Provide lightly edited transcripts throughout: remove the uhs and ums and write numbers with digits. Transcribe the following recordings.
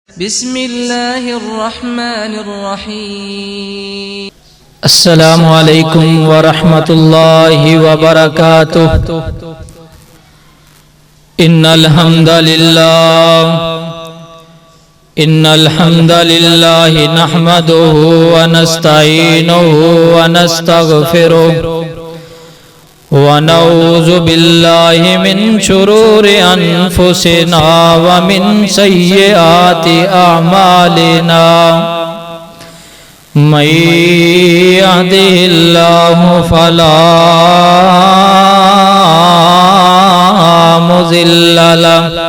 बिस्मिल्लाहिर्रहमानिर्रहीम। अस्सलामु अलैकुम वरहमतुल्लाहि वबरकातुहू। इन्नल हम्दलिल्लाहि नहमदुहु व नस्तईनुहु व नस्तगफिरुहु व नऊज़ु बिल्लाहि मिन शुरूरि अनफुसिना व मिन सय्यिआति अअमालिना। मन यहदिहिल्लाहु फला मुज़िल्ल लहु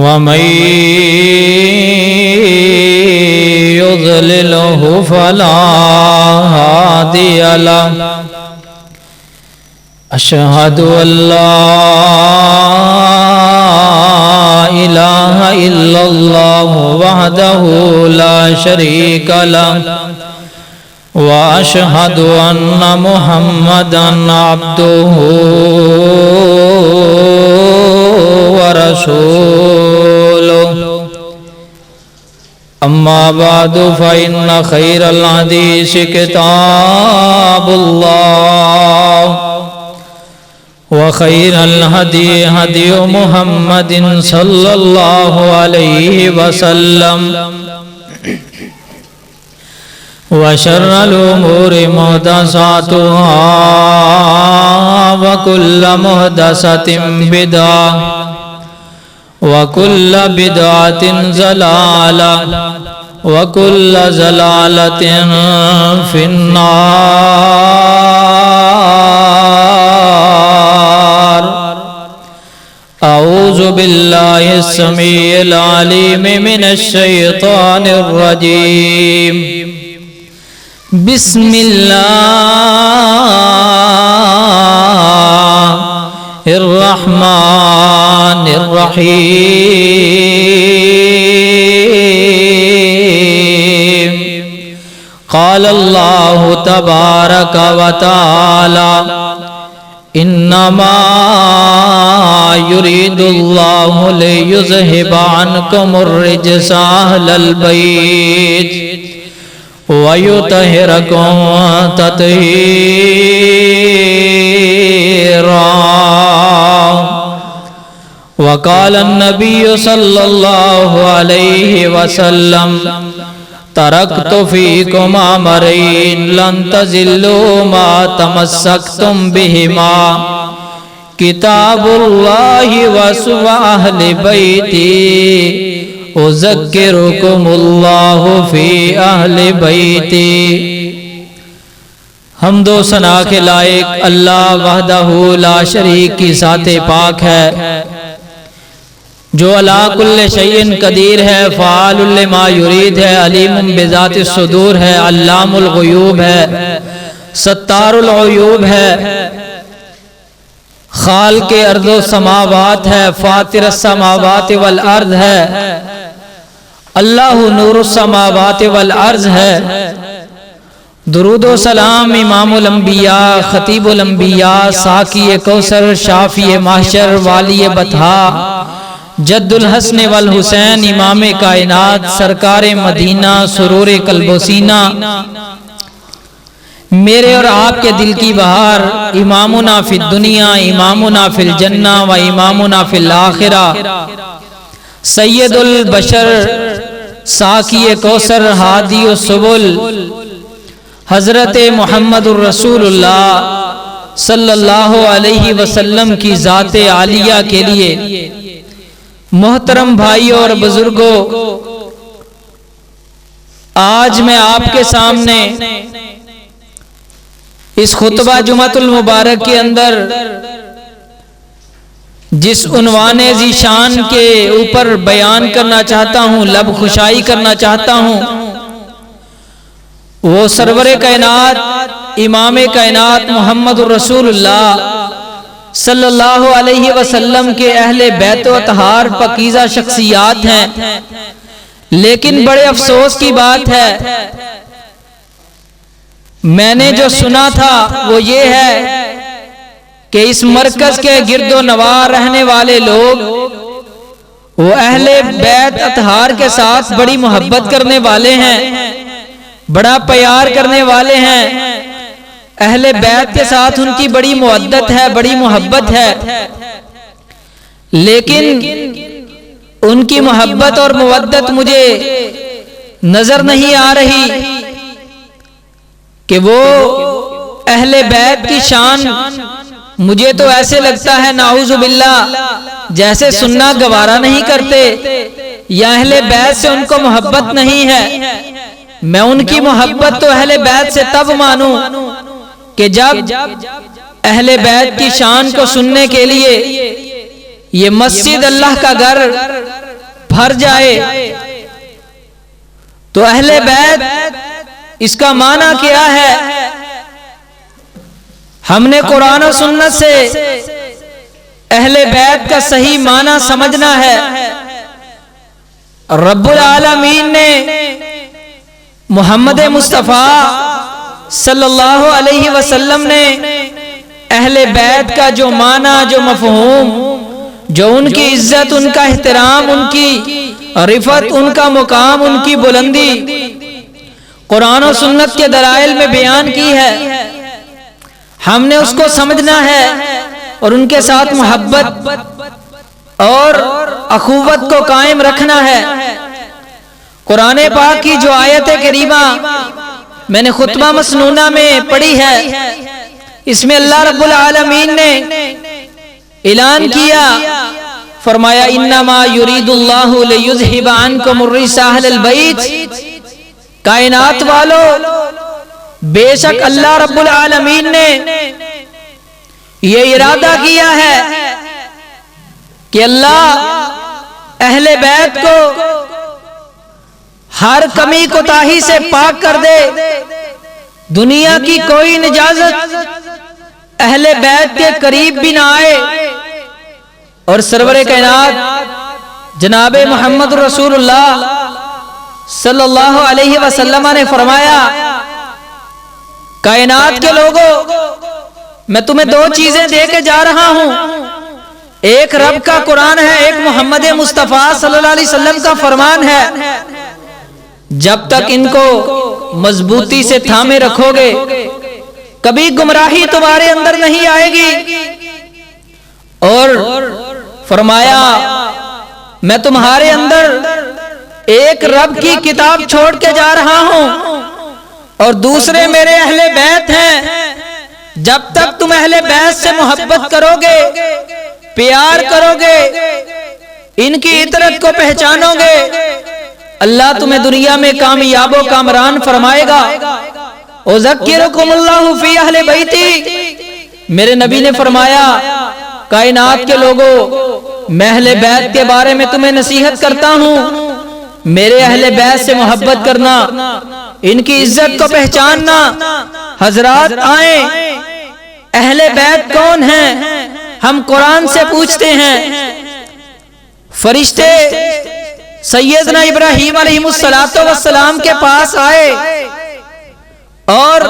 व मन युज़लिलहु फला हादिय लहु। अशहदु अल्ला इलाहा इल्लल्लाहु वहदहु ला शरीका लहु व अशहदु अन्ना मुहम्मदन अब्दुहु व रसूलुहु। अम्मा बादु फ़इन्न खैरल हदीस किताबुल्लाह व खैरल हदी हदी मुहम्मदिन सल्लल्लाहु अलैहि वसल्लम व शर्रल उमूरि मुहदसातुहा व कुल्ल मुहदसतिन बिदअह व कुल्ल बिदअतिन ज़लाला व कुल्ल ज़लालतिन फिन्नार। औज़ु बिल्लाहि समीइल अलीम मिनश शैतानिर रजीम। बिस्मिल्लाहिर रहमानिर रहीम। क़ाल अल्लाहु तबारक व तआला इन्नमा युरीदुल्लाहु लियुज़हिबा अन्कुमुर रिज्सा अहलल बैत व युतहिरकुम तत्हीरा। व क़ाल अन्नबिय्यु सल्लल्लाहु अलैहि वसल्लम तरक्तु फ़ीकुम अमरैन लन तज़िल्लू मा तमस्सक्तुम बिहिमा किताबुल्लाहि व सुन्नत अहलि बैती उज़क्किरुकुमुल्लाहु फ़ी अहलि बैती। हम्दो सना के लायक अल्लाह वहदहू ला शरीक की ज़ाते पाक है, जो अला कुल्ले शैइन कदीर है, फ़ाअलुल लिमा युरीद है, अलीमुम बिज़ातिस सुदूर है, अल्लामुल गुयूब है, सत्तारुल उयूब है, खालिक़े अर्ज़ो समावात है, फ़ातिरस समावाति वल अर्ज़ है, अल्लाहु नूरुस समावाति वल अर्ज़ है। दुरूदो सलाम इमामुल अंबिया खतीबुल अंबिया साक़ी कौसर शाफ़ी महशर वाली बतहा जद्दुल हसन वल हुसैन इमाम कायनात सरकार मदीना सुरूर कल्बोसीना, मेरे और आपके दिल की बहार, इमामुना फिद दुनिया इमामुना फिल जन्ना व इमामुना फिल आखिरा, सैयदुल बशर साक़ी कौसर हादी सुबुल हज़रत मुहम्मदुर रसूलुल्लाह सल्लल्लाहु अलैहि वसल्लम की ज़ाते आलिया के लिए मोहतरम भाइयों और बुजुर्गों, आज मैं आपके सामने इस खुतबा जुमातुल मुबारक के अंदर जिस उन्वाने ज़ीशान के ऊपर बयान करना चाहता हूँ, लब खुशाई करना चाहता हूँ, वो सरवरे कायनात इमाम कायनात मुहम्मदुर रसूलुल्लाह सल्लल्लाहु अलैहि वसल्लम के अहले बैत व तहार पकीज़ा शख्सियात हैं। लेकिन बड़े अफसोस की बात है, मैंने जो सुना था वो ये है कि इस मरकज के गिरदो नवार रहने वाले लोग वो अहले बैत अतहार के साथ बड़ी मोहब्बत करने वाले हैं, बड़ा प्यार करने वाले हैं। अहले बैत के साथ उनकी बड़ी मुवद्दत है, बड़ी मोहब्बत है। लेकिन उनकी मोहब्बत और मुवद्दत मुझे नजर नहीं आ रही कि वो अहले बैत की शान, मुझे तो ऐसे लगता है नाऊज़ु बिल्लाह जैसे सुनना गवारा नहीं करते, या अहले बैत से उनको मोहब्बत नहीं है। मैं उनकी मोहब्बत तो अहले बैत से तब मानूं कि जब अहले बैत की शान को सुनने के लिए ये मस्जिद अल्लाह का घर भर जाए। तो अहले बैत इसका माना क्या है? हमने कुरान और सुन्नत से अहले बैत का सही माना समझना है। रब्बुल आलमीन ने मोहम्मद मुस्तफ़ा सल्लल्लाहु अलैहि वसल्लम ने अहले बैत का जो माना, जो मफ़हूम, जो उनकी इज्जत, उनका एहतराम, उनकी रिफत, उनका मुकाम, उनकी बुलंदी कुरान और सुन्नत के दलाइल में बयान की है, हमने उसको समझना है और उनके साथ मोहब्बत और अखुवत को कायम रखना है। कुरान पाक की जो आयत करीमा मैंने खुतबा मसनूना में पढ़ी है, इसमें अल्लाह रब्बुल आलमीन ने ऐलान किया, फरमाया इन्नमा युरीदुल्लाहु लियुज़हिबा अन्कुम अर्रिसा अहलल बैत। कायनात वालों, बेशक अल्लाह रब्बुल आलमीन ने ये इरादा किया है कि अल्लाह अहले बैत को हर कमी कोताही से पाक कर दे। दुनिया की कोई निजाजत अहले बैत के करीब भी ना आए। और सरवरे कायनात जनाब मोहम्मद रसूलुल्लाह सल्लल्लाहु अलैहि वसल्लम ने फरमाया, कायनात के लोगों, मैं तुम्हें दो चीजें दे के जा रहा हूं। एक रब का कुरान है, एक मोहम्मद मुस्तफ़ा सल्लल्लाहु अलैहि वसल्लम का फरमान है। जब तक इनको मजबूती से थामे रखोगे, कभी गुमराही तुम्हारे अंदर नहीं आएगी। और फरमाया, मैं तुम्हारे अंदर एक रब की किताब छोड़ के जा रहा हूं और दूसरे मेरे अहले बैत हैं। जब तक तुम अहले बैत से मोहब्बत करोगे, प्यार करोगे, इनकी इतरत को पहचानोगे, अल्लाह तुम्हें दुनिया में कामयाबो कामरान फरमाएगा। उज़क्किरुकुमुल्लाहु फी अहले बैती। मेरे नबी ने फरमाया, कायनात के लोगों, मैं अहले बैत के बारे में तुम्हें नसीहत करता हूं। मेरे अहले बैत से मोहब्बत करना, इनकी इज्जत को पहचानना। हजरात आए, अहले बैत कौन हैं? हम कुरान से पूछते हैं। फरिश्ते सैयदना इब्राहीम अलैहिस्सलाम के पास आए और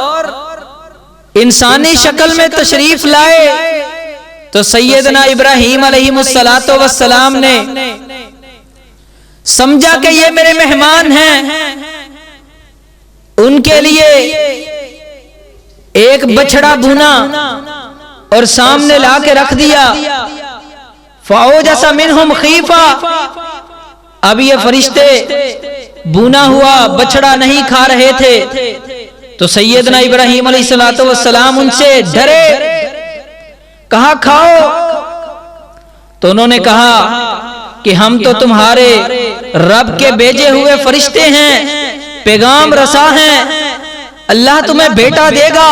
इंसानी शक्ल में तशरीफ लाए, तो सैयदना इब्राहीम अलैहिस्सलाम ने समझा कि ये मेरे मेहमान हैं। उनके लिए एक बछड़ा भुना और सामने ला के रख दिया। फ़अौजसा मिनहुम खीफा। अब ये फरिश्ते भुना हुआ बछड़ा नहीं खा रहे थे, तो सैयदना इब्राहीम अलैहिस्सलाम उनसे डरे, कहा खाओ। तो उन्होंने कहा कि हम तो तुम्हारे रब के भेजे हुए फरिश्ते हैं, पैगाम रसा हैं, अल्लाह तुम्हें बेटा देगा।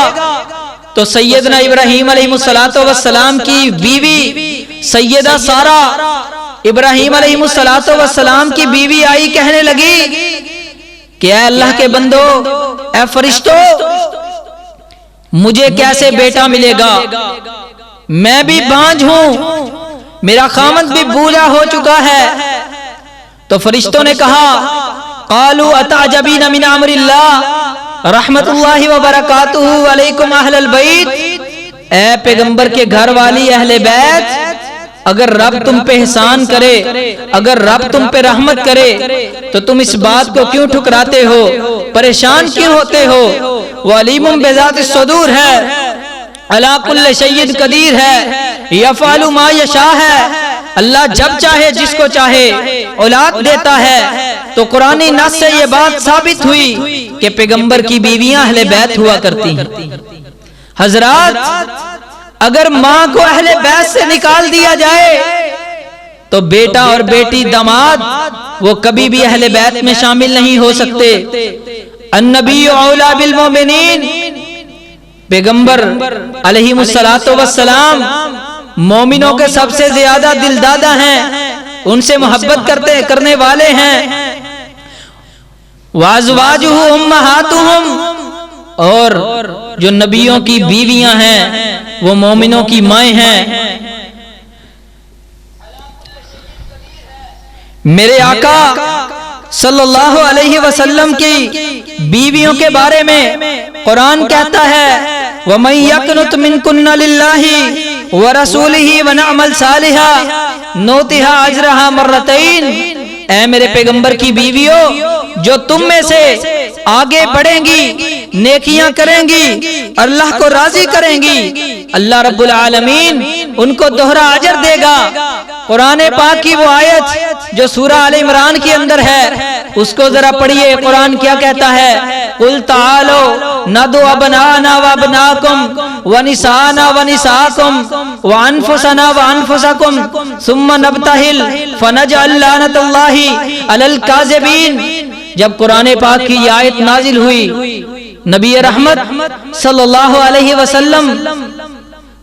तो सैयदना इब्राहीम अलैहिस्सलाम की बीवी सैयदा सारा, इब्राहीम अलैहिस्सलाम की बीवी आई, कहने लगी कि ऐ अल्लाह के बंदो, ऐ फरिश्तों, मुझे कैसे बेटा मिलेगा? मैं भी बांझ हूं, मेरा खामद भी बूढ़ा हो चुका है। तो फरिश्तों ने कहा, क़ालू अताजबीना मिन अम्रिल्लाह रहमतुल्लाहि व बरकातुहू अलैकुम अहलल बैत। ऐ पैगंबर के घर वाली अहले बैत, अगर रब तुम पे एहसान करे, अगर रब तुम पे रहमत करे, तो तुम इस बात को क्यों ठुकराते हो, परेशान क्यों होते हो? वो अलीमुम बिज़ाति सुदूर है, अला कुल्ल शैइन कदीर है, यफ़अलु मा यशा है। अल्लाह जब चाहे जिसको चाहे औलाद देता है। तो कुरानी नस से ये बात साबित हुई कि पैगंबर की बीवियां अहले बैत हुआ करती हैं। हजरात, अगर माँ को अहले बैत से निकाल दिया जाए तो बेटा और बेटी दामाद वो कभी भी अहले बैत में शामिल नहीं हो सकते। अन्नबी औला बिल मोमिनीन, पैगंबर अलैहिमुस्सलातु वस्सलाम मोमिनों के सबसे ज्यादा दिलदादा हैं, उनसे मोहब्बत करने वाले हैं। वाज़वाजुहु उम्महातुहुम, और जो नबियों की बीवियां हैं वो मोमिनों की माएँ हैं। मेरे आका सल्लल्लाहु अलैहि वसल्लम की बीवियों के बारे में कुरान कहता है, वमन यक़नुत मिनकुन्ना लिल्लाहि व रसूलिही व नअमल सालिहा नूतिहा अजरहा मर्रतैन। ऐ मेरे पैगंबर की बीवियों, जो तुम में से आगे बढ़ेंगी, नेकियां करेंगी, अल्लाह को राजी करेंगी, अल्लाह रब्बुल आलमीन उनको दोहरा अजर देगा। कुरान पाक की वो आयत जो सूरह आल इमरान के अंदर है, उसको जरा पढ़िए। कुरान क्या कहता है? कुल तालो नदु अबनाना व अबनाकुम व निसाना व निसाकुम व अनफुसना व अनफुसकुम सुम्मा नब्तहिल फनजअल लानतल्लाहि अलल काज़िबीन। जब कुरान पाक की आयत नाजिल हुई, नबी रहमत सल्लल्लाहु अलैहि वसल्लम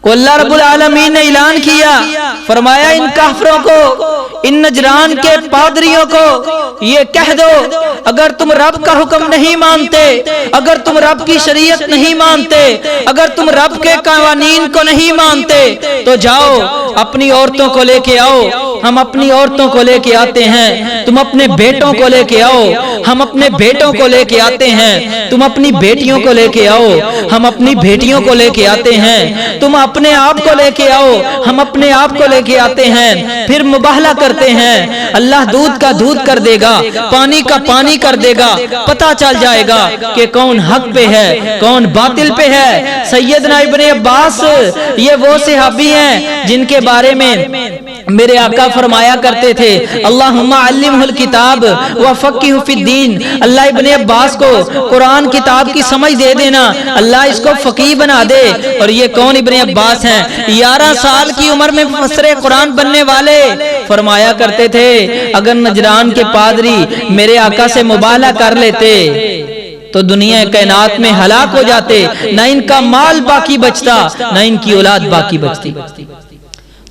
को अल्लाह रब्बुल आलमीन ने ऐलान किया, फरमाया इन काफिरों को, इन नजरान के पादरियों को ये कह दो, अगर तुम रब का हुक्म नहीं मानते, अगर तुम रब की शरीयत नहीं मानते, अगर तुम रब के कानून को नहीं मानते, तो जाओ अपनी औरतों को लेके आओ, हम अपनी औरतों को लेके आते हैं। तुम अपने बेटों को लेके आओ, हम अपने बेटों को लेके आते हैं। तुम अपनी बेटियों को लेके आओ, हम अपनी बेटियों को लेके आते हैं। तुम अपने आप को लेके आओ, हम अपने आप को लेके आते हैं। फिर मुबाहला करते हैं। अल्लाह दूध का दूध कर देगा, पानी का पानी कर देगा, पता चल जाएगा कि कौन हक पे है, कौन बातिल पे है। सैयदना इब्ने अब्बास ये वो सहाबी हैं जिनके बारे में मेरे आका फरमाया करते थे, अल्लाहुम्मा अल्लिमहुल किताब व फ़क़्हिहु फ़िद्दीन। अल्लाह इब्ने अब्बास को कुरान किताब की समझ दे देना, अल्लाह इसको फ़क़ीह बना दे। और ये कौन इब्ने अब्बास हैं? 11 साल की उम्र में मुफ़स्सिर कुरान बनने वाले। फरमाया करते थे, अगर नजरान के पादरी मेरे आका से मुबाहला कर लेते तो दुनिया कायनात में हलाक हो जाते, न इनका माल बाकी बचता, न इनकी औलाद बाकी बचती।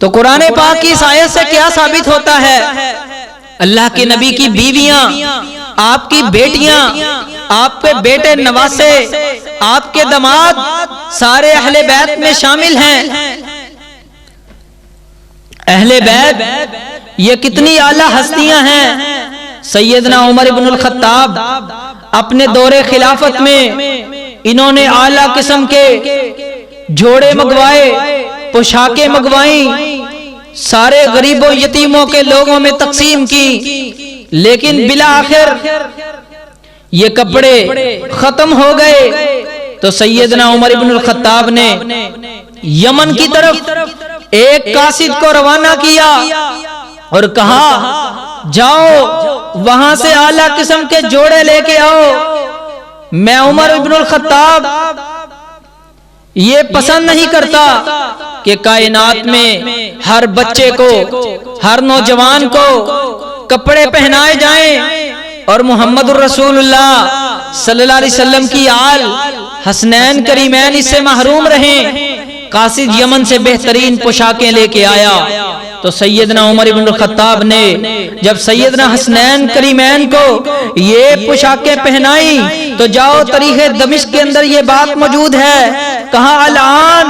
तो कुरान पाक की इस आयत से क्या साबित होता है? अल्लाह के नबी की बीवियां, आपकी बेटियां, आपके बेटे नवासे, आपके दामाद सारे अहले बैत में शामिल हैं। अहले बैत ये कितनी आला हस्तियां हैं। सैयदना उमर इब्नुल खत्ताब अपने दौरे खिलाफत में इन्होंने आला किस्म के जोड़े मंगवाए, पोशाकें मंगवाई, सारे गरीबों यतीमों के लोगों में तकसीम की, लेकिन बिला आखिर ये कपड़े खत्म हो गए। तो सैयदना उमर इब्नुल खत्ताब ने यमन की तरफ एक कासिद को रवाना किया और कहा, जाओ वहां से आला किस्म के जोड़े लेके आओ। मैं उमर इब्नुल खत्ताब ये पसंद नहीं करता कि कायनात में हर बच्चे को, हर नौजवान को कपड़े पहनाए जाएं और मुहम्मदुर रसूलुल्लाह सल्लल्लाहु अलैहि वसल्लम की आल हसनैन करीमैन इससे महरूम रहें। कासिद यमन से बेहतरीन पोशाकें लेके आया। तो सैयदना उमर इब्नुल खत्ताब ने जब सैयदना हसनैन करीमैन को ये पोशाकें पहनाई, तो जाओ तारीख़ दमिश्क के अंदर ये बात मौजूद है, कहा अलान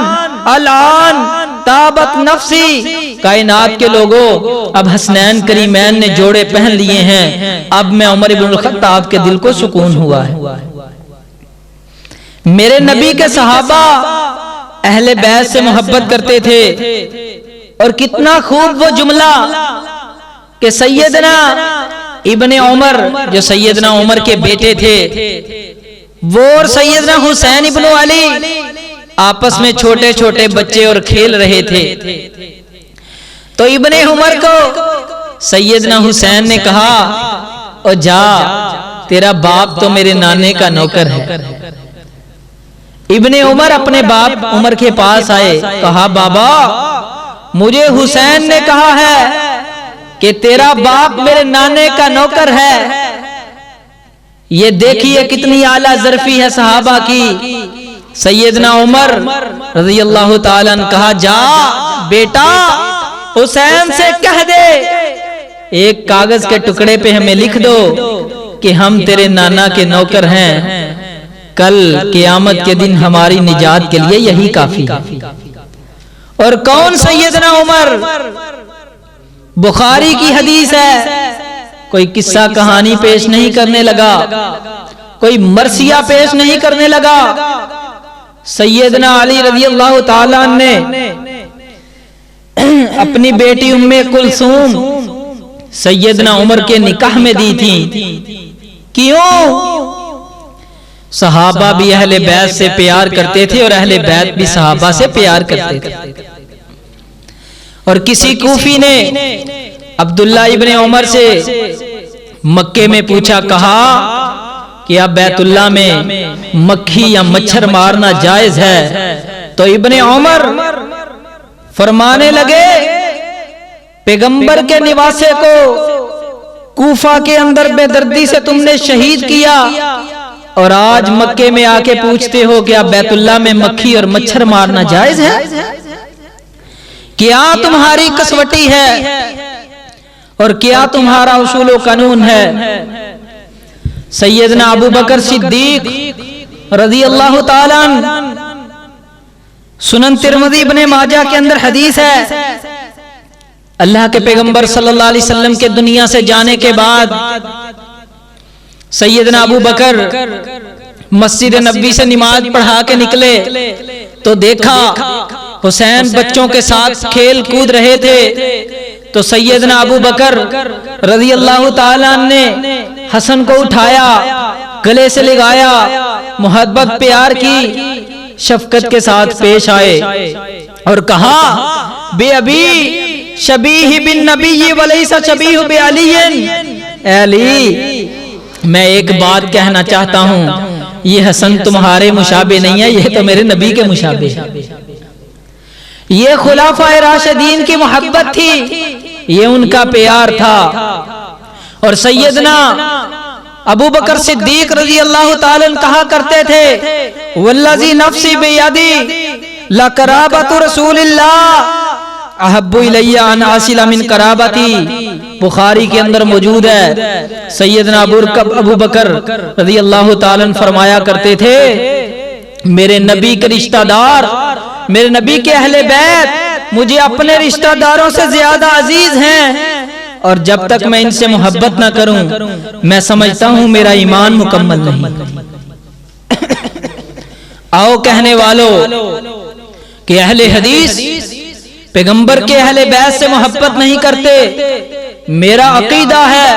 अलान ताबत नफ्सी। कायनात के लोगों, अब हसनैन करीमैन ने जोड़े पहन लिए हैं, अब मैं उमर इब्नुल खत्ताब के दिल को सुकून हुआ है। मेरे नबी के सहाबा अहले बैत से मोहब्बत करते थे। और कितना खूब वो जुमला कि सैयदना इब्ने उमर, जो सैयदना उमर के बेटे थे, वो और सैयदना हुसैन इब्ने अली आपस में छोटे छोटे बच्चे और खेल रहे थे। तो इब्ने उमर को सैयदना हुसैन ने कहा, ओ जा, तेरा बाप तो मेरे नाने का नौकर है। इब्ने उमर अपने बाप उमर के पास आए, कहा, बाबा, मुझे हुसैन ने कहा है कि तेरा बाप मेरे नाने का नौकर है। ये देखिए कितनी आला ज़र्फी है सहाबा की। सैयदना उमर रज़ी अल्लाह ताला अन्हु कहा, जा बेटा, हुसैन से कह दे, एक कागज के टुकड़े पे हमें लिख दो कि हम तेरे नाना के नौकर हैं। कल क़यामत के दिन हमारी निजात के लिए यही काफी। और कौन सैयदना उमर? बुखारी की हदीस है, कोई किस्सा कहानी पेश नहीं करने लगा, कोई मरसिया पेश नहीं करने लगा। सैयदना अली रज़ी अल्लाह ताला ने अपनी बेटी उम्मे कुलसूम सैयदना उमर के निकाह में दी थी। क्यों? सहाबा भी अहले बैत से प्यार करते थे और अहले बैत भी सहाबा से प्यार करते थे। और किसी कूफी ने अब्दुल्ला इब्ने उमर से मक्के में पूछा, कहा कि अब बैतुल्ला में मक्खी या मच्छर मारना जायज है? तो इब्ने उमर फरमाने लगे, पैगंबर के निवासे को कूफा के अंदर बेदर्दी से तुमने शहीद किया और आज मक्के में आके पूछते हो कि अब बैतुल्ला में मक्खी और मच्छर मारना जायज है? क्या तुम्हारी कसवटी है और क्या तुम्हारा उसूल व कानून है? सैयदना अबू बकर सिद्दीक रज़ी अल्लाह ताला अन्हु, सुनन तिरमिज़ी इब्ने माजा के अंदर हदीस है, अल्लाह के पैगंबर सल्लल्लाहु अलैहि वसल्लम के दुनिया से जाने के बाद सैयदना अबू बकर मस्जिद नबी से नमाज पढ़ा के निकले तो देखा हुसैन बच्चों के साथ खेल कूद रहे थे। तो सैयदना अबू बकर रज़ी अल्लाह ताला ने हसन को उठाया, गले से लगाया, मोहब्बत प्यार की शफकत के साथ पेश आए और कहा, बे अभी शबीह बिन नबी वलैसा शबीह बे अली, मैं एक बात कहना चाहता हूँ, ये हसन तुम्हारे मुशाबे नहीं है, ये तो मेरे नबी के मुशाबे है। ये खुलाफाए राशिदीन की मोहब्बत थी, ये उनका प्यार था। और सैयदना अबू बकर सिद्दीक रज़ी अल्लाह ताला अन्हु कहा करते थे, वल्लज़ी नफ्सी बियदी लकराबतु रसूलिल्लाह अहब्बु इलैया अन आसिला मिन कराबती। बुखारी के अंदर मौजूद है। सैयदना अबू बकर रज़ी अल्लाह ताला अन्हु फरमाया करते थे, मेरे नबी के रिश्तेदार, मेरे नबी के अहले बैत मुझे अपने रिश्तेदारों से ज्यादा अजीज हैं और जब तक मैं इनसे मोहब्बत ना करूं मैं समझता हूं मेरा ईमान मुकम्मल नहीं। आओ कहने वालों कि अहले हदीस पैगंबर के अहले बैत से मोहब्बत नहीं करते, मेरा अकीदा है,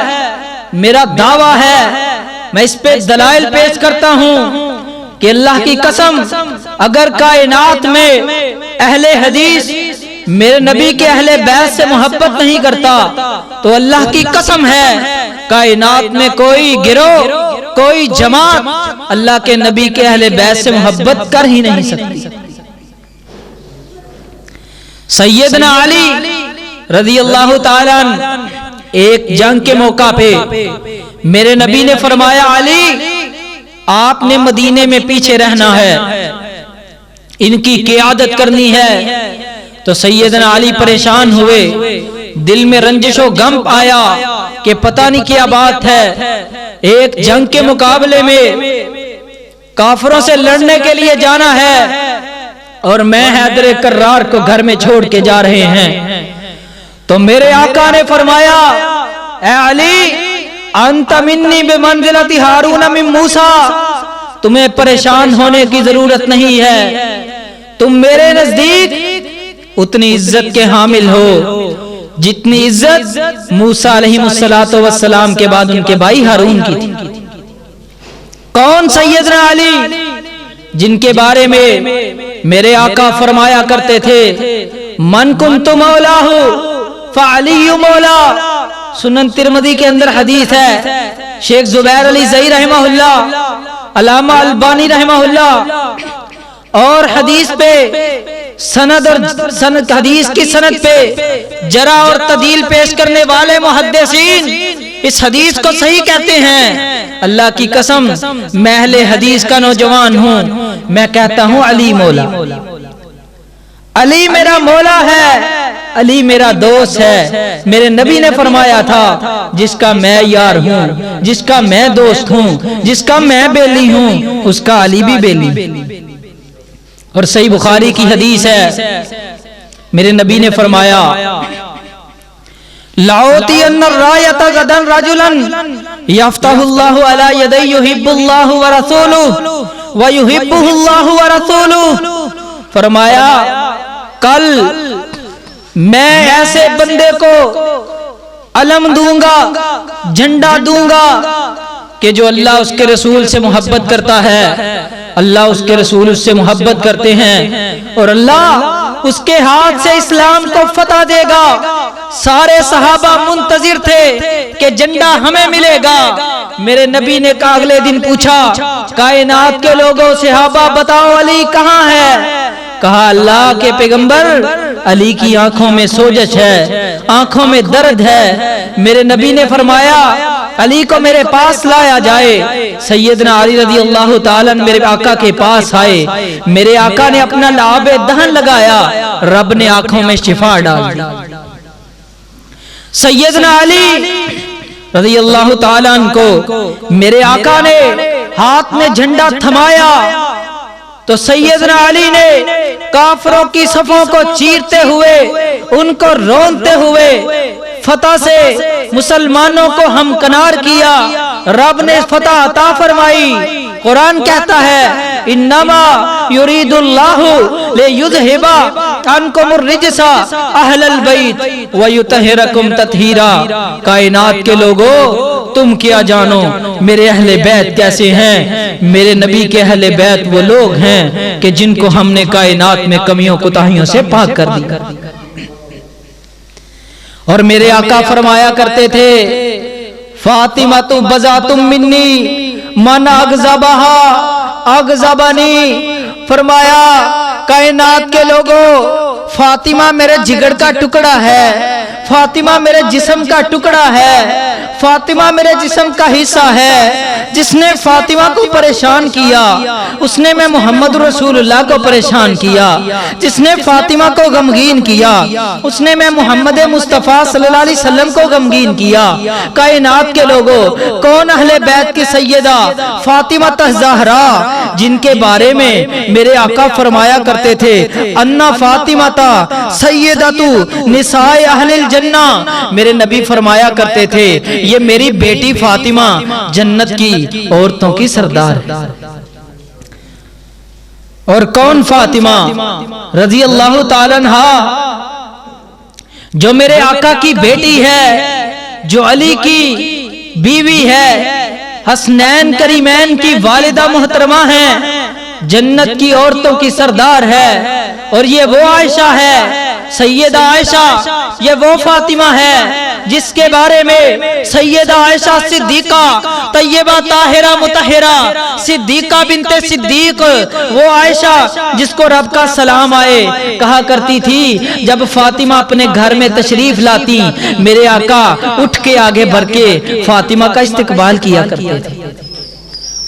मेरा दावा है, मैं इस पे दलाइल पेश करता हूं कि अल्लाह की कसम, अगर कायनात में अहले हदीस मेरे नबी के अहले बैत से मोहब्बत नहीं करता तो अल्लाह की कसम है कायनात में कोई गिरोह, कोई जमात अल्लाह के नबी के अहले बैत से मोहब्बत कर ही नहीं सकती। सैयदना अली रज़ी अल्लाह ताला अन्हु एक जंग के मौका पे मेरे नबी ने फरमाया, अली आपने मदीने में पीछे रहना है, इनकी क़ियादत करनी है। तो सैयदना अली परेशान हुए, दिल में रंजिशो गम आया कि पता नहीं क्या बात है, एक जंग के मुकाबले में काफिरों से लड़ने के लिए जाना है और मैं हैदर कर्रार को घर में छोड़ के जा रहे हैं। तो मेरे आका ने फरमाया, ए अली, अंत मिन्नी बिमंज़िलति हारून मिन मूसा, तुम्हें परेशान होने की जरूरत नहीं है, तुम मेरे नजदीक उतनी इज्जत के हामिल हो जितनी इज्जत मूसा अलैहिस्सलातो वस्सलाम के बाद उनके भाई हारून की थी। कौन? सैयदना अली, जिनके बारे में मेरे आका फरमाया करते थे, मन कुन्तु मौलाहु फअलिय्यु मौला। सुनन तिरमिज़ी के अंदर हदीस है। शेख जुबैर अली ज़ई रहमहुल्लाह, अल्लामा अलबानी रहमहुल्लाह और हदीस पे सनद और सनद हदीस की सनद पे जरा और तदील पेश करने वाले मुहद्दिसीन इस हदीस को सही कहते हैं। अल्लाह की कसम, मैं अहले हदीस का नौजवान हूँ, मैं कहता हूँ अली मौला, अली मेरा मौला है, अली मेरा दोस्त है। मेरे नबी ने फरमाया था, जिसका मैं यार हूँ, जिसका मैं दोस्त हूँ, जिसका मैं बेली हूँ, उसका अली भी बेली। और सही बुखारी की हदीस है, मेरे नबी ने फरमाया, लाओती अन्नर रायता गदन रजुलन यफ्ताहुल्लाहु अला यदैहि युहिब्बुल्लाहु व रसूलुहु व युहिब्बुहुल्लाहु व रसूलुहु। फरमाया, कल मैं ऐसे बंदे को अलम दूंगा, झंडा दूंगा कि जो अल्लाह उसके रसूल से मोहब्बत करता है, अल्लाह उसके रसूल उससे मोहब्बत करते हैं और अल्लाह उसके हाथ से इस्लाम को फतह देगा। सारे सहाबा मुंतजिर थे कि झंडा हमें मिलेगा। मेरे नबी ने अगले दिन पूछा, कायनात के लोगों सहाबा बताओ अली कहाँ है? कहा, अल्लाह के पैगंबर, अली की आंखों में सोजश है, आंखों में दर्द है। मेरे नबी ने फरमाया, अली को मेरे पास लाया जाए। सैयदना अली रज़ी अल्लाह ताला मेरे आका के पास आए। मेरे आका ने अपना लाबे दहन लगाया, रब ने आंखों में शिफा डाल दी। सैयदना अली रज़ी अल्लाह ताला को मेरे आका ने हाथ में झंडा थमाया तो सैयदना अली ने काफरों की सफों को चीरते हुए, उनको रोनते हुए फतह से मुसलमानों को हमकनार किया। रब ने फतह अता फरमाई। कुरान कहता है, इन्नमा युरीदुल्लाहु लियुज़हिबा अन्कुमुर रिजसा अहलल बैत व युतहिरकुम तत्हीरा। कायनात के लोगों, तुम क्या जानो मेरे अहले बैत कैसे हैं। मेरे नबी के अहले बैत वो लोग हैं कि जिनको हमने कायनात में कमियों कुताहियों से पाक कर दी। और मेरे आका फरमाया करते थे, फातिमा तु बज़ातुम मिन्नी मन अगज़बहा अगज़बनी। फरमाया, कायनात के लोगों, फातिमा मेरे जिगर का टुकड़ा है, फातिमा मेरे जिस्म का टुकड़ा है, फातिमा मेरे जिस्म का हिस्सा है। जिसने फातिमा को परेशान किया, उसने मैं मोहम्मद रसूलुल्लाह को परेशान किया। जिसने फातिमा को गमगीन किया, उसने मैं मोहम्मद मुस्तफ़ा सल्लल्लाहु अलैहि वसल्लम को गमगीन किया। कायनात के लोगों, कौन अहले बैत की सैयदा फातिमा ज़हरा, जिनके बारे में मेरे आका फरमाया करते थे, अन्ना फातिमा सैयदतु निसाए अहलिल जन्ना। मेरे नबी फरमाया करते थे, ये मेरी बेटी फातिमा जन्नत की औरतों की सरदार है। और कौन? फातिमा रज़ी अल्लाह ताला अन्हा, जो मेरे आका की बेटी है, जो अली की बीवी है, हसनैन करीमैन की वालिदा मोहतरमा है, जन्नत की औरतों की सरदार है। और ये वो आयशा है, सैयदा आयशा, ये वो फातिमा है जिसके बारे में सैयदा आयशा सिद्दीका तैयबा ताहिरा मुतहिरा सिद्दीका बिनते सिद्दीक, वो आयशा जिसको रब का सलाम आए, कहा करती थी, जब फातिमा अपने घर में तशरीफ लाती, मेरे आका उठ के आगे बढ़ के फातिमा का इस्तकबाल किया करते थे।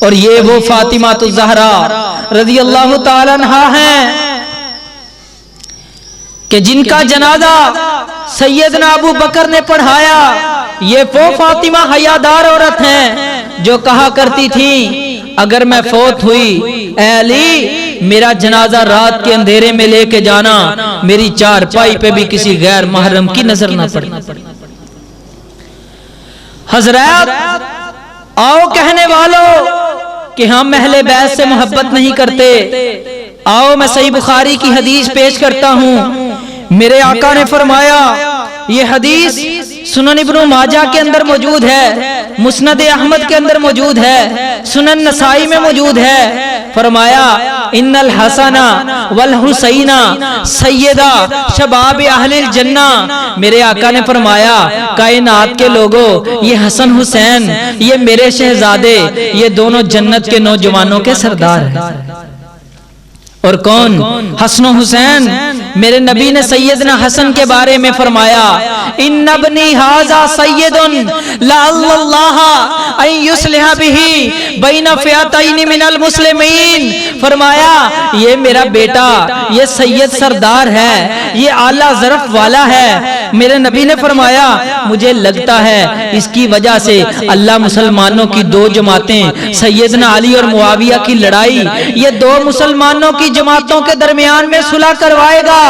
और ये वो फातिमा तो ज़हरा रज़ी अल्लाह ताला अन्हा हैं कि जिनका जनाजा सैयदना अबू बकर ने पढ़ाया। ये वो फातिमा हयादार औरत हैं जो कहा करती थी, अगर मैं फौत हुई, ऐ अली मेरा जनाजा रात के अंधेरे में लेके जाना, मेरी चारपाई पे भी किसी गैर महरम की नजर ना पड़े। हजरत, आओ कहने वालों कि हम अहले बैत से मोहब्बत नहीं करते, आओ मैं सही बुखारी की हदीस पेश करता हूँ। मेरे आका ने फरमाया, ये हदीस सुनन इब्नु माजा के अंदर मौजूद है, मुस्नद अहमद के अंदर मौजूद है, सुनन नसाई में मौजूद है। फरमाया इन्नल हसना वल हुसैना सैयदा शबाब अहलिल जन्ना। मेरे आका ने फरमाया, कायनात के लोगों, ये हसन हुसैन, ये मेरे शहजादे, ये दोनों जन्नत के नौजवानों के सरदार हैं। और कौन? हसन हुसैन। मेरे नबी ने सैयदना हसन के बारे में फरमाया, इन्न इब्नी हाज़ा सैयदुन लअल्लाह अन युस्लिह बिही बैन फ़िअतैन मिनल मुस्लिमीन। फरमाया, ये मेरा बेटा, ये सैयद सरदार है, ये आला ज़रफ़ वाला है। मेरे नबी ने फरमाया, मुझे लगता है इसकी वजह से अल्लाह मुसलमानों की दो जमातें, सैयदना अली और मुआविया की लड़ाई, ये दो मुसलमानों की जमातों के दरमियान में सुलह करवाएगा।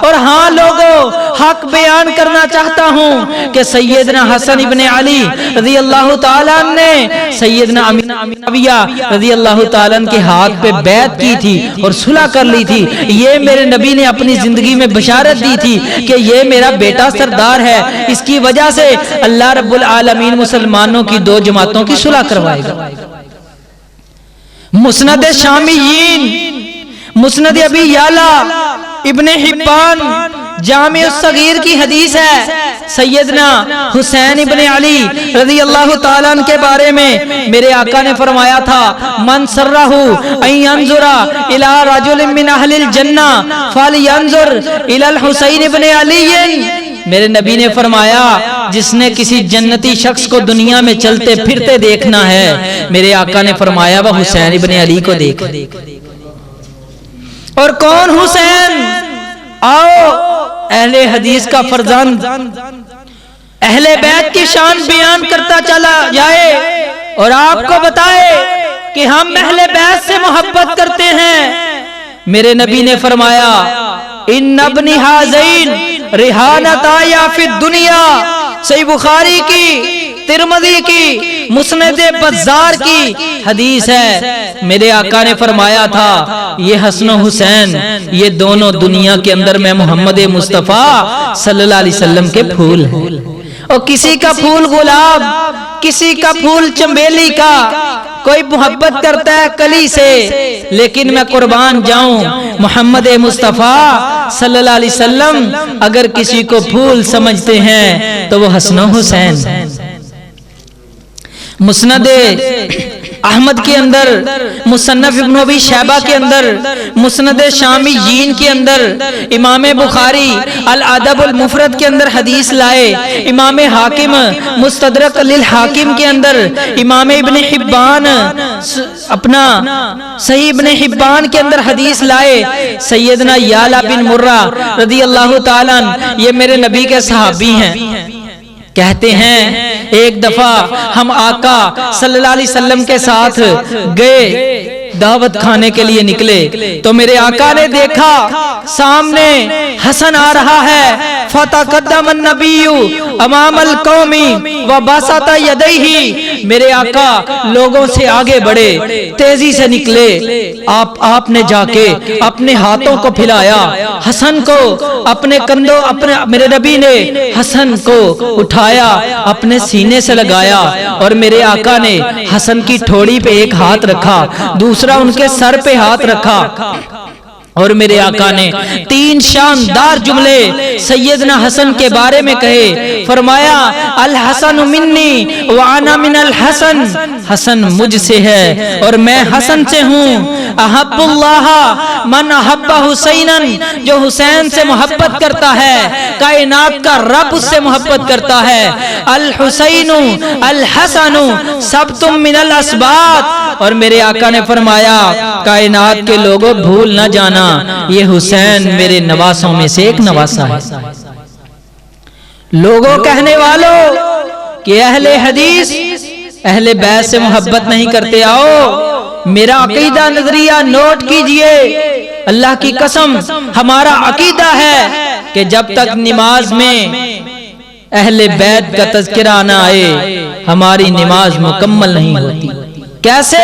और हाँ लोगों, हक बयान करना चाहता हूँ कि सैयदना हसन इब्ने अली रज़ी अल्लाह ताला ने सैयदना मुआविया रज़ी अल्लाह ताला के हाथ पे बैत की थी और सुलह कर ली थी। ये मेरे नबी ने अपनी जिंदगी में बशारत दी थी कि ये मेरा बेटा सरदार है, इसकी वजह से अल्लाह रब्बुल आलमीन मुसलमानों की दो जमातों की सुलह करवाएगा। मुस्नद शामियीन, मुस्नद अबी याला, इब्ने हिब्बान, जामे सगीर की हदीस है। सैयदना हुसैन इब्ने अली रज़ी अल्लाह ताला के बारे में मेरे आका ने फरमाया था, मन सर्रहु अन यंजुरा इला रजुलिन मिन अहलिल जन्ना फलयंजुर इलल हुसैन इब्ने अली। मेरे नबी ने फरमाया, जिसने किसी जन्नती शख्स को दुनिया में चलते फिरते देखना है, मेरे आका ने फरमाया वह हुसैन इब्ने अली को देख। और कौन हुसैन? आओ अहले हदीस का फरजान अहले बैत की शान बयान करता चला जाए और आपको बताए कि हम अहले बैत से मोहब्बत करते हैं। मेरे नबी ने फरमाया, इन्न इब्नी हाज़ैन रिहानता या फिद दुनिया। सही बुखारी की, तिरमिज़ी की, मुस्नद बज़्ज़ार की हदीस है। मेरे आका ने फरमाया था, ये हसन हुसैन, ये दोनों दुनिया के अंदर मैं मोहम्मद मुस्तफ़ा सल्लल्लाहु अलैहि वसल्लम के फूल हैं। और किसी का फूल गुलाब, किसी का फूल चंबेली का, कोई मोहब्बत करता है कली से, लेकिन मैं कुर्बान जाऊं मोहम्मद मुस्तफ़ा सल्लल्लाहु अलैहि वसल्लम अगर किसी को फूल समझते हैं तो वो हसन हुसैन। मुस्नद अहमद के अंदर, मुसन्नफ इब्न अबी शैबा के अंदर, मुस्नद शामियीन के अंदर, इमाम बुखारी अल अदब अल मुफरद के अंदर हदीस लाए, इमाम हाकिम मुस्तदरक लिल हाकिम के अंदर, इमाम इब्न हिब्बान अपना सही इब्न हिब्बान के अंदर हदीस लाए। सैयदना याला बिन मुर्रा रज़ी अल्लाह ताला, ये मेरे नबी के सहाबी हैं। कहते हैं एक दफा हम आका सल्लल्लाहु अलैहि वसल्लम के साथ गए, दावत खाने के लिए निकले, तो मेरे आका ने देखा सामने हसन आ रहा है। फतक़द्दम अन्नबिय्यु अमामल कौमी व बसत यदैहि। मेरे आका लोगों से आगे बढ़े, तेजी से निकले, आपने जाके अपने हाथों को फैलाया, हसन को अपने कंधों, अपने मेरे नबी ने हसन को उठाया, अपने सीने से लगाया और मेरे आका ने हसन की ठोड़ी पे एक हाथ रखा, दूसरा उनके सर पे हाथ रखा और मेरे आका ने तीन शानदार जुमले सैयदना हसन के बारे में कहे। फरमाया, अल हसन मिन्नी व अना मिनल हसन, हसन मुझसे है और मैं हसन से हूँ। अहब्बुल्लाह मन अहब्बा हुसैनन, जो हुसैन से मोहब्बत करता है कायनात का रब उससे मोहब्बत करता है। अल हुसैनु अल हसनु सब तुम मिनल असबात। और मेरे आका ने फरमाया, कायनात के लोगों भूल न जाना, ये हुसैन मेरे नवासों में से एक नवासा है। लोगों कहने वालों कि अहले हदीस अहले बैत से मोहब्बत नहीं करते, आओ मेरा अकीदा नजरिया नोट कीजिए। अल्लाह की कसम, हमारा अकीदा है कि जब तक नमाज में अहले बैत का तज़किरा न आए हमारी नमाज मुकम्मल नहीं होती। कैसे?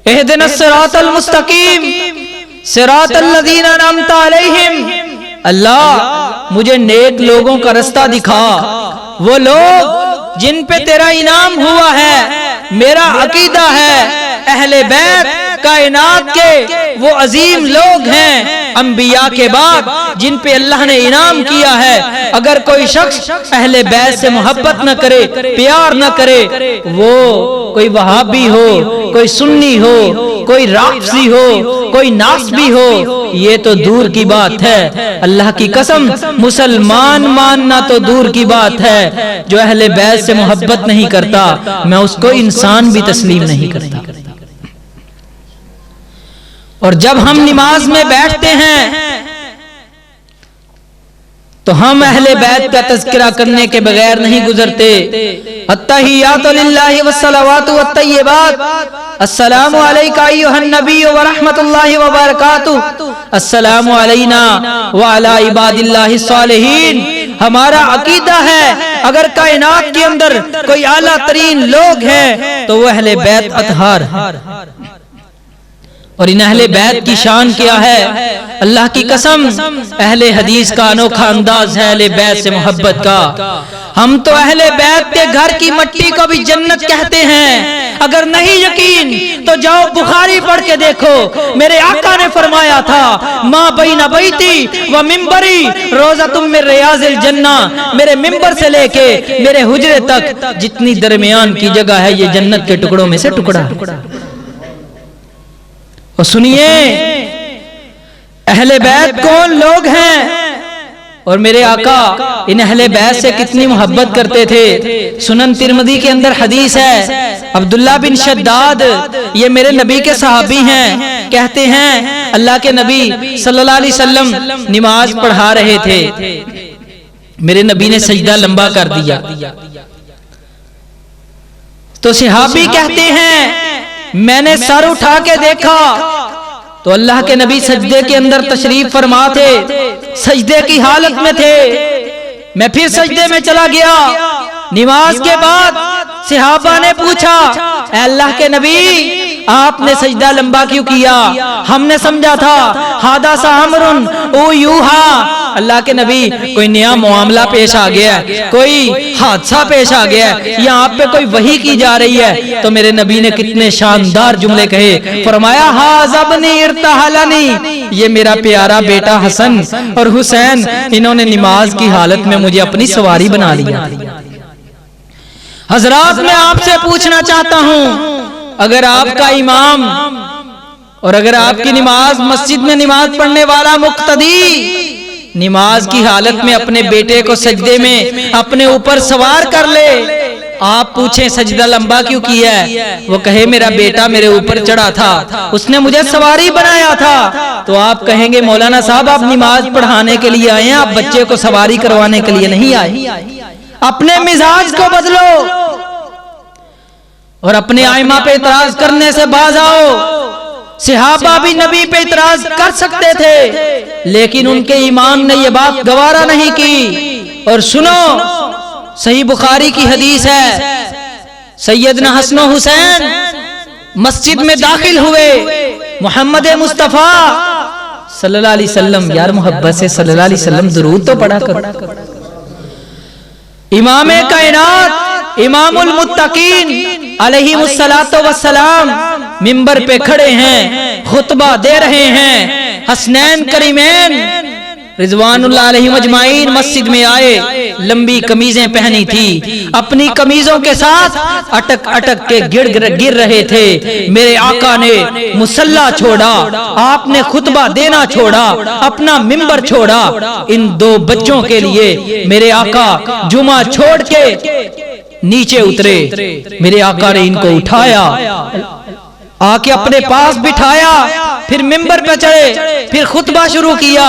इहदिनस सिरातल मुस्तकीम सिरातल लज़ीना अनअमता अलैहिम अल्लाह मुझे नेक लोगों का रास्ता दिखा, वो लोग जिन पे तेरा इनाम हुआ है। मेरा अकीदा है अहले बैत कायनात के वो अजीम लोग हैं अंबिया के बाद जिन पे अल्लाह ने इनाम किया है। अगर कोई शख्स अहले बैत से मोहब्बत न करे, प्यार न करे, वो कोई वहाबी हो, कोई सुन्नी हो, कोई राफसी हो, कोई नासबी हो, ये तो दूर की बात है। अल्लाह की कसम मुसलमान मानना तो दूर की बात है, जो अहले बैत से मोहब्बत नहीं करता मैं उसको इंसान भी तस्लीम नहीं करता। और जब हम नमाज में बैठते हैं तो हम अहले बैत का तज़किरा करने के बगैर नहीं गुजरते। अत्तहियातु लिल्लाहि वस्सलावातु वत्तय्यिबात, अस्सलामु अलैका अय्युहन नबी व रहमतुल्लाहि व बरकातुहू, अस्सलामु अलैना व अला इबादिल्लाहिस सालिहीन। हमारा अकीदा है अगर कायनात के अंदर कोई आला तरीन लोग हैं तो वो अहले बैत अतहार है। और इन अहले बैत की शान क्या है? अल्लाह की कसम अहले हदीस का अनोखा अंदाज है अहले बैत से मोहब्बत का। हम तो अहले बैत के घर की मिट्टी को भी जन्नत कहते हैं। अगर नहीं यकीन तो जाओ बुखारी पढ़ के देखो। मेरे आका ने फरमाया था माँ बैना बैती व मिंबरी रोज़तुम मिन रियाज़िल जन्ना, मेरे मिंबर से लेके मेरे हुजरे तक जितनी दरमियान की जगह है ये जन्नत के टुकड़ों में से टुकड़ा। और सुनिए अहले बैत कौन लोग हैं और मेरे आका इन अहले बैत से कितनी मोहब्बत करते थे। सुनन तिरमिज़ी के अंदर हदीस है, अब्दुल्ला बिन शद्दाद ये मेरे नबी के सहाबी हैं, कहते हैं अल्लाह के नबी सल्लल्लाहु अलैहि वसल्लम नमाज पढ़ा रहे थे, मेरे नबी ने सजदा लंबा कर दिया तो सहाबी कहते हैं मैंने सर उठा के देखा तो अल्लाह के नबी सजदे के अंदर तशरीफ फरमा थे, सजदे की हालत में थे। मैं फिर सजदे में चला गया। नमाज के बाद सहाबा ने पूछा अल्लाह के नबी आपने सजदा लंबा क्यों किया? हमने समझा था हादा सा अमरुन ओ यूहा, अल्लाह के नबी कोई नया मामला पेश आ गया है, कोई हादसा पेश आ गया है, या आप पे कोई वही की जा रही है। तो मेरे नबी ने कितने शानदार जुमले कहे, फरमाया हाज़बनी इर्तहलनी, ये मेरा प्यारा बेटा हसन और हुसैन इन्होंने नमाज की हालत में मुझे अपनी सवारी बना लिया। हजरात मैं आपसे पूछना चाहता हूँ अगर आपका इमाम और अगर आपकी नमाज मस्जिद में नमाज पढ़ने वाला मुक्तदी नमाज की हालत में अपने बेटे को सजदे में अपने ऊपर सवार कर ले, आप पूछें सजदा लंबा क्यों किया है? वो कहे मेरा बेटा मेरे ऊपर चढ़ा था, उसने मुझे सवारी बनाया था, तो आप कहेंगे मौलाना साहब आप नमाज पढ़ाने के लिए आए हैं, आप बच्चे को सवारी करवाने के लिए नहीं आए। अपने मिजाज को बदलो और अपने आइमा पे इतराज करने से बाज आओ। सहाबा भी नबी पे इतराज कर सकते थे लेकिन उनके ईमान ने ये बात गवारा नहीं की। और सुनो सही बुखारी की हदीस है, सैयदना हसन हुसैन मस्जिद में दाखिल हुए, मोहम्मद मुस्तफा सल्लल्लाहु अलैहि वसल्लम, यार मोहब्बत से सल्लल्लाहु अलैहि वसल्लम दुरूद तो पढ़ा करो। इमाम कायनात इमामुल मुत्तकीन अलैहिमुस्सलातु वस्सलाम मिंबर पे खड़े हैं, खुतबा दे रहे हैं। हसनैन करीमैन रिजवानुल्लाह अलैहिम अजमाइन मस्जिद में आए, लंबी कमीजें पहनी थी, अपनी कमीजों के साथ अटक अटक के गिर रहे थे। मेरे आका ने मुसल्ला छोड़ा, आपने खुतबा देना छोड़ा, अपना मिंबर छोड़ा। इन दो बच्चों के लिए मेरे आका जुमा छोड़ के नीचे उतरे। मेरे आका ने इनको उठाया, आके अपने पास बिठाया, फिर मिंबर पे चढ़े, फिर खुतबा शुरू किया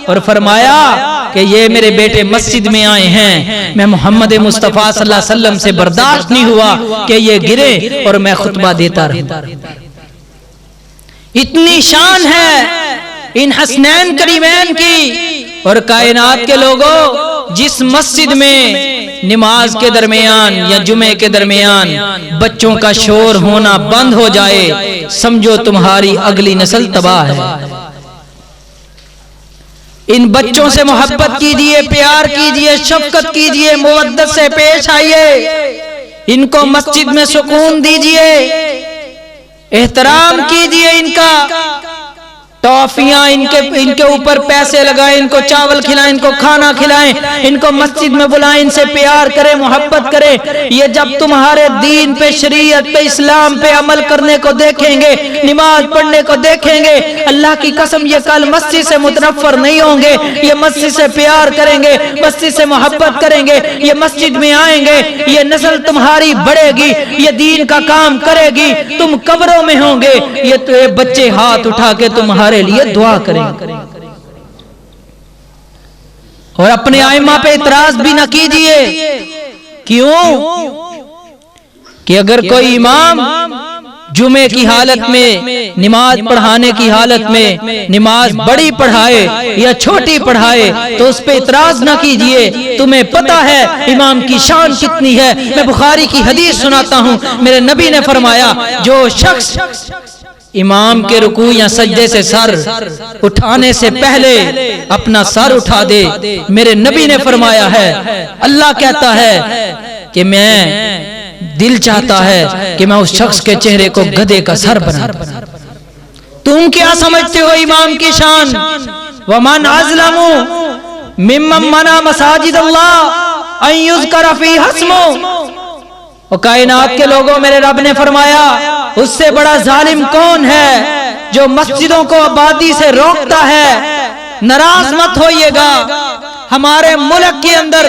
और फरमाया कि ये मेरे बेटे मस्जिद में आए हैं, मैं मोहम्मद मुस्तफा सल्लल्लाहु अलैहि वसल्लम से बर्दाश्त नहीं हुआ कि ये गिरे और मैं खुतबा देता रहूं। इतनी शान है इन हसनैन करीमैन की। और कायनात के लोगों, जिस मस्जिद में नमाज के दरमियान या जुमे के दरमियान बच्चों का शोर होना बंद हो जाए, समझो तुम्हारी अगली नस्ल तबाह है। इन बच्चों से मोहब्बत कीजिए, प्यार कीजिए, शफकत कीजिए, मुवद्दत से पेश आइए। इनको मस्जिद में सुकून दीजिए, एहतराम कीजिए इनका। टॉफियां इनके ऊपर पैसे लगाएं, इनको चावल खिलाएं, इनको खाना खिलाएं, इनको मस्जिद में बुलाएं, इनसे प्यार करें, मोहब्बत करें। ये जब तुम्हारे दीन पे, शरीयत पे, इस्लाम पे अमल करने को देखेंगे, नमाज पढ़ने को देखेंगे, अल्लाह की कसम ये कल मस्जिद से मुतनफ्फर नहीं होंगे। ये मस्जिद से प्यार करेंगे, मस्जिद से मोहब्बत करेंगे, ये मस्जिद में आएंगे, ये नस्ल तुम्हारी बढ़ेगी, ये दीन का काम करेगी। तुम कब्रों में होंगे, ये बच्चे हाथ उठा के तुम्हारे लिए दुआ करेंगे। और अपने आइमा पे इतराज भी न कीजिए। क्यों? कि अगर कोई इमाम जुमे की हालत में, नमाज पढ़ाने की हालत में, नमाज बड़ी पढ़ाए या छोटी पढ़ाए, तो उस पे इतराज ना कीजिए। तुम्हें पता है इमाम की शान कितनी है। मैं बुखारी की हदीस सुनाता हूँ। मेरे नबी ने फरमाया, जो शख्स इमाम के रुकू या सज्दे से सर उठाने से पहले अपना सर उठा दे, मेरे नबी ने फरमाया है, अल्लाह कहता है कि मैं दिल चाहता है कि मैं उस शख्स के चेहरे को गधे का सर बना दूं। तुम क्या समझते हो इमाम की शान? वमन अज़लमु मिम्मन मना मसाजिद अल्लाह अन युज़करा फी हस्मु। और कायनात के लोगों, मेरे रब ने फरमाया, उससे बड़ा जालिम कौन है जो मस्जिदों को आबादी से रोकता है। नाराज मत होइएगा। हमारे मुल्क के अंदर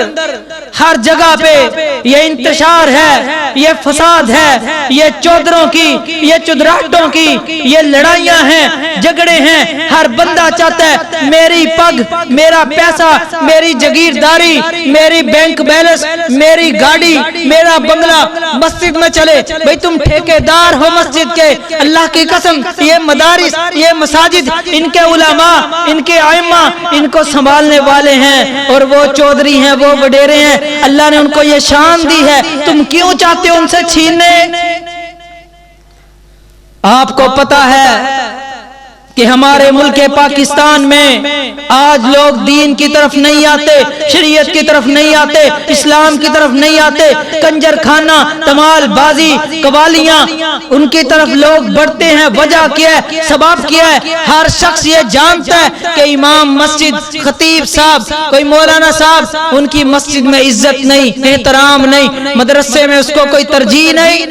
हर जगह पे ये इंतशार है, ये फसाद है, ये चौधरों की, ये चुदराटों की ये लड़ाइयां हैं, झगड़े हैं। हर बंदा चाहता है मेरी पग, मेरा पैसा, मेरी जागीरदारी, मेरी बैंक बैलेंस, मेरी गाड़ी, मेरा बंगला मस्जिद में चले। भाई तुम ठेकेदार हो मस्जिद के। अल्लाह की कसम, ये मदारिस, ये मसाजिद, इनके उलमा, इनके आइम्मा इनको संभालने वाले हैं, और वो चौधरी हैं, वो वडेरे हैं। अल्लाह ने उनको ये शान दी है, तुम क्यों चाहते हो उनसे छीनने? आपको पता है कि हमारे मुल्क पाकिस्तान में आज लोग दीन की तरफ नहीं आते, शरीयत की तरफ नहीं आते, इस्लाम की तरफ नहीं आते। कंजर खाना, तमाल बाजी, कवालियां, उनकी तरफ लोग बढ़ते हैं। वजह क्या है? सबब क्या है? हर शख्स ये जानता है कि इमाम मस्जिद, खतीब साहब, कोई मौलाना साहब, उनकी मस्जिद में इज्जत नहीं, एहतराम नहीं, मदरसे में उसको कोई तरजीह नहीं।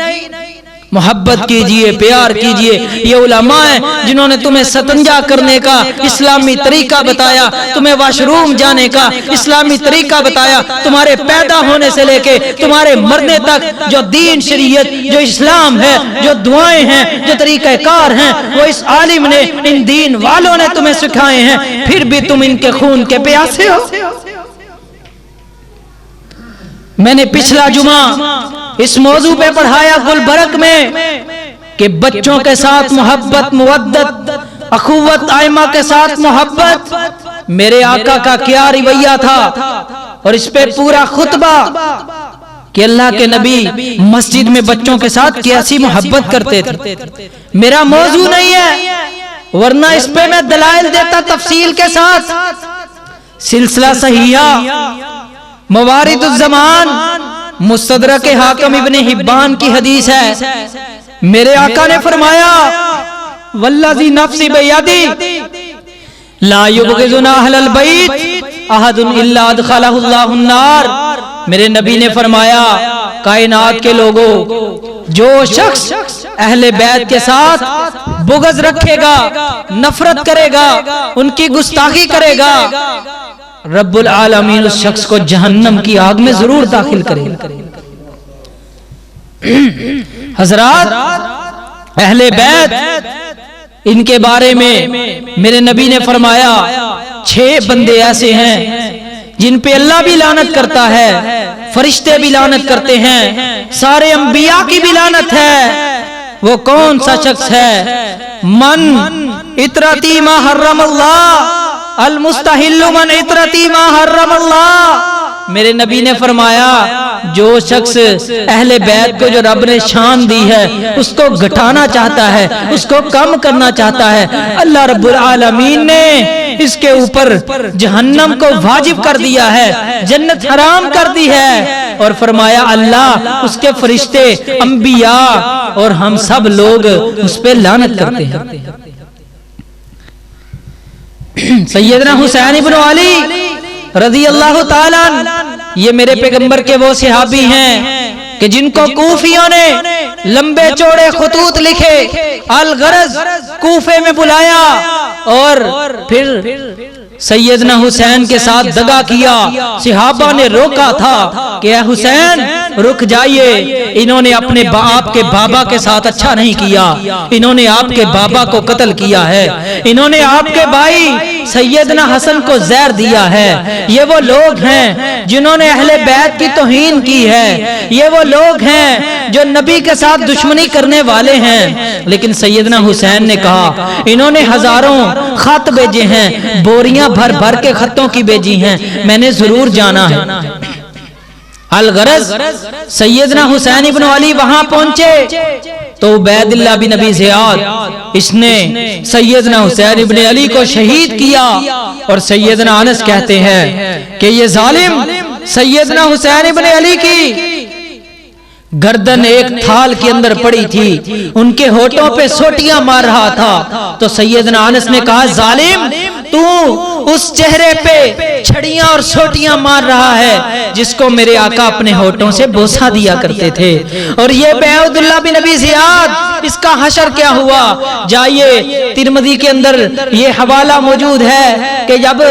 मोहब्बत कीजिए, प्यार कीजिए। ये उलमा है जिन्होंने तुम्हें सतंजा करने का इस्लामी तरीका बताया, तुम्हें वाशरूम जाने का इस्लामी तरीका बताया, तुम्हारे पैदा होने से लेके तुम्हारे मरने तक जो दीन, शरीयत, जो इस्लाम है, जो दुआएं हैं, जो तरीक़ाकार हैं, वो इस आलिम ने, इन दीन वालों ने तुम्हें सिखाए हैं। फिर भी तुम इनके खून के प्यासे हो। मैंने पिछला जुमा इस मौजू पे पढ़ाया गुलबर्ग में कि बच्चों के साथ मोहब्बत, मुवद्दत, अखुवत, आइमा के साथ मोहब्बत, मेरे आका का क्या रवैया था। और इस पे पूरा खुतबा कि अल्लाह के नबी मस्जिद में बच्चों के साथ कैसी मोहब्बत करते थे। मेरा मौजू नहीं है, वरना इस पे मैं दलाइल देता तफसील के साथ। सिलसिला सहीहा, मवारिदुज़्ज़मान, मुस्तदरक हाकिम इब्ने हिब्बान की हदीस है। मेरे आका ने फरमाया, वल्लज़ी नफ्सी बियदी ला युबग़िज़ुना अहलल बैत अहदुन इल्ला अदख़लहुल्लाहु अन्नार। मेरे नबी ने फरमाया, कायनात के लोगों, जो शख्स अहले बैत के साथ बुग़्ज़ रखेगा, नफरत करेगा, उनकी गुस्ताखी करेगा, रब्बुल आलमीन उस शख्स को जहन्नम की आग में जरूर दाखिल करेगा। हजरात, अहले बैत, इनके बारे में मेरे नबी ने फरमाया, 6 बंदे ऐसे हैं जिन पे अल्लाह भी लानत करता है, फरिश्ते भी लानत करते हैं, सारे अंबिया की भी लानत है। वो कौन सा शख्स है? मन इतरती मा हर्रमल्लाह अल मुस्तहिल्लु मन इतरती मा हर्रमल्लाह। मेरे नबी ने फरमाया, जो शख्स अहले बैत को जो रब ने शान दी है उसको घटाना चाहता है, उसको कम करना चाहता है, अल्लाह रब्बुल आलमीन ने इसके ऊपर जहन्नम को वाजिब कर दिया है, जन्नत हराम कर दी है। और फरमाया अल्लाह, उसके फरिश्ते, अंबिया और हम सब लोग उस पे लानत करते हैं। सैयदना हुसैन इब्न अली रज़ी अल्लाह ताला, ये मेरे पैगंबर के वो सहाबी हैं कि जिनको कूफियों ने लंबे चौड़े खतूत लिखे, अल गरज कूफे में बुलाया और फिर सैयदना हुसैन के साथ दगा किया। सहाबा ने रोका था कि ऐ हुसैन रुक जाइए, इन्होंने अपने आपके बाबा के साथ अच्छा नहीं किया, इन्होंने आपके बाबा को कत्ल किया है, इन्होंने आपके भाई सैयदना हसन को जहर दिया है। ये वो लोग हैं जिन्होंने अहले बैत की तौहीन की है, ये वो लोग हैं जो नबी के साथ दुश्मनी करने वाले हैं। लेकिन सैयदना हुसैन ने कहा, इन्होंने हजारों खत भेजे हैं, बोरियां भर भर के खतों की भेजी हैं, मैंने जरूर जाना है। अल गरज सैयदना हुसैन इब्न अली वहां पहुंचे तो उबैदुल्लाह बिन अबी ज़ियाद, इसने सैयदना हुसैन इब्न अली को शहीद किया। और सैयदना अनस कहते हैं कि ये जालिम सैयदना हुसैन इब्न अली की गर्दन एक थाल के अंदर पड़ी थी, उनके होठों पे सोटियां मार रहा था। तो सैयदना अनस ने कहा, जालिम तू उस चेहरे पे छड़ियां और सोटियां मार रहा है जिसको मेरे आका अपने होठों से बोसा दिया करते थे। और ये उबैदुल्लाह बिन अबी ज़ियाद, इसका हशर क्या हुआ? जाइए तिरमिज़ी के अंदर ये हवाला मौजूद है कि जब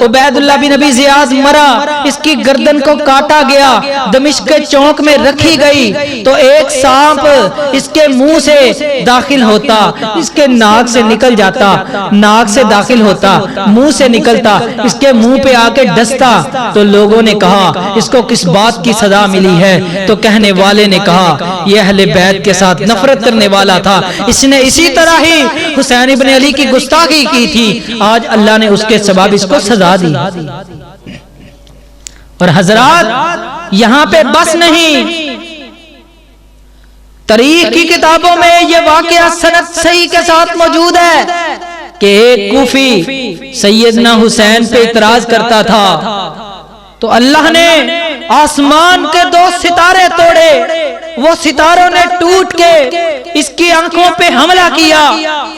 उबैदुल्लाह बिन अबी ज़ियाद मरा, इसकी गर्दन को काटा गया, दमिश्क के चौक में रखी गई, तो एक सांप इसके मुंह से दाखिल होता, इसके नाक से निकल जाता, नाक से दाखिल होता, मुंह से निकलता, इसके मुंह पे आके डसता। तो लोगों ने कहा इसको किस बात की सजा मिली है? तो कहने वाले ने कहा यह अहले बैत के साथ नफरत करने वाला था, इसने इसी तरह ही हुसैन इब्न अली की गुस्ताखी की थी, आज अल्लाह ने उसके सबब इसको सजा दी। और हजरात यहां पे बस नहीं, तारीख की किताबों में यह वाकया सनद सही के साथ मौजूद है कि एक कूफी सैयदना हुसैन पे इतराज करता था, तो अल्लाह ने आसमान के 2 सितारे तोड़े, वो सितारों ने टूट के इसकी आंखों पे हमला किया।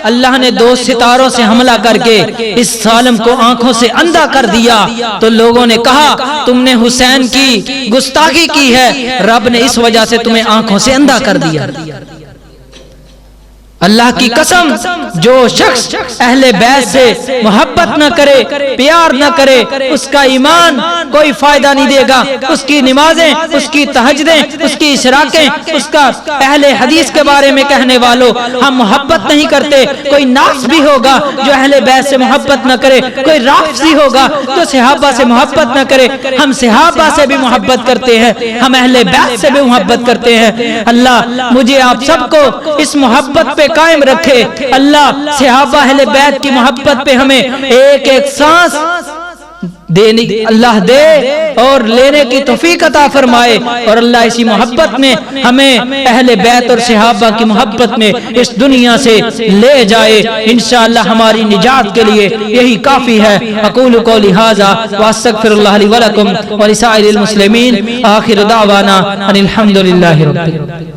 अल्लाह ने 2 सितारों से हमला करके इस सालिम को आंखों से अंधा कर दिया। तो लोगों ने कहा तुमने हुसैन की गुस्ताखी की है, रब ने इस वजह से तुम्हें आंखों से अंधा कर दिया। अल्लाह की कसम, जो शख्स अहले बैत से मोहब्बत न करे, प्यार न करे, उसका ईमान कोई फायदा नहीं देगा। उसकी नमाजें, उसकी तहज्जुदें, उसकी इशराकें, उसका अहले हदीस के बारे में कहने वालों हम मोहब्बत नहीं करते। कोई नाफ्स भी होगा जो अहले बैत से मोहब्बत न करे, कोई राफसी होगा जो सहाबा से मोहब्बत न करे। हम सहाबा से भी मोहब्बत करते हैं, हम अहले बैत से भी मोहब्बत करते हैं। अल्लाह मुझे आप सबको इस मोहब्बत पे कायम रखे। अल्लाह सहाबा अहले बैत की मोहब्बत पे हमें एक एक सांस देने अल्लाह दे और लेने की तौफीक अता फरमाए। और अल्लाह इसी मोहब्बत में हमें अहले बैत और सहाबा की मोहब्बत में इस दुनिया से ले जाए। इंशाअल्लाह हमारी निजात के लिए यही काफी है। अक़ूलु क़ौली हाज़ा व अस्तग़फ़िरुल्लाह ली व लकुम व लिसाइरिल मुस्लिमीन। आखिर दावाना अनिल हम्दुलिल्लाहि रब्बिल आलमीन।